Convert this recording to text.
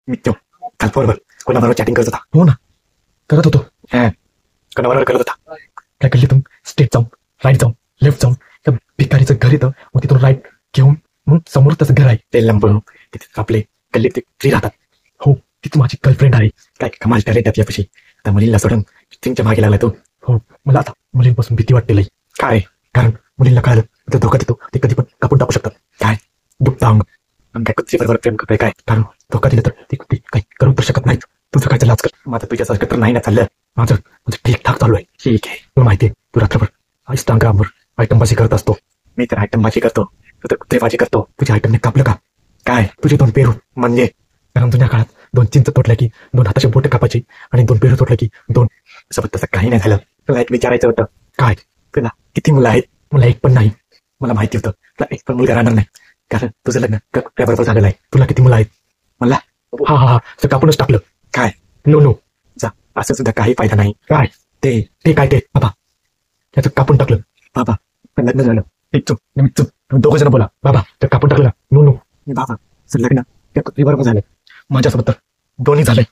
मी तो काल फोनवर कोणाबरोबर चॅटिंग करत होता. हो ना, करत होतो. हा, कोणाबरोबर करत होता. काय गल्लीतून स्ट्रेट जाऊन, राईट जाऊन, लेफ्ट जाऊन, त्या भिकारीचं घर येतं, मग तिथून राईट घेऊन मग समोर त्याचं घर आहे. ते लंब तिथे आपले गल्लीत ते फ्री राहतात. हो, तीच माझी गर्लफ्रेंड आहे. काय कमाल टॅलेंट आहे त्यापाशी. त्या मुलीला सोडून तिच्या मागे लागला तो. हो, मला आता मुलींपासून भीती वाटते लई. काय कारण मुलींना कळलं तर धोका देतो, ते कधी पण कापून टाकू शकतात. काय दुखता अंग. आणि काय कुत्ती बरोबर प्रेम करतोय काय. कारण धोका दिला तर ते कुठे काही करू तर शकत नाहीत. तुझं काय लाच कर. माझं तुझ्यासारखं तर नाही ना चाललं. माझं म्हणजे ठीकठाक चालू आहे. ठीक आहे. तुला माहिती आहे, तू रात्रभर इंस्टाग्रामवर आयटमबाजी करत असतो. मी तर आयटमबाजी करतो, तू तर कुत्रेबाजी करतो. तुझ्या आयटमने कापलं का? काय तुझे 2 पेरू. म्हणजे कारण जुन्या काळात 2 चिंच तोडल्या की 2 हाताचे बोट कापायचे आणि 2 पेरू तोडल्या की 2. सोबत तसं काही नाही झालं. तुला एक विचारायचं होतं. काय? तुला किती मुलं आहेत. मला एक पण नाही. मला माहिती होतं तुला एक पण मुलगा राहणार नाही, कारण तुझं लग्न कुत्र्याबरोबर झालेलं आहे. तुला किती मुलं आहेत? मला हा हा हा, तर कापूनच टाकलं. काय नो नो. जा, असं सुद्धा काही फायदा नाही. काय ते ते काय ते बाबा, त्याचं कापून टाकलं. बाबा पण लग्न झालं. एक चूक तुम्ही 2 जण बोला. बाबा तर कापून टाकलं. No no. मी बाबा तुझं लग्न त्या कुत्रीबरोबर झालं. माझ्यासोबत तर दोन्ही झालंय.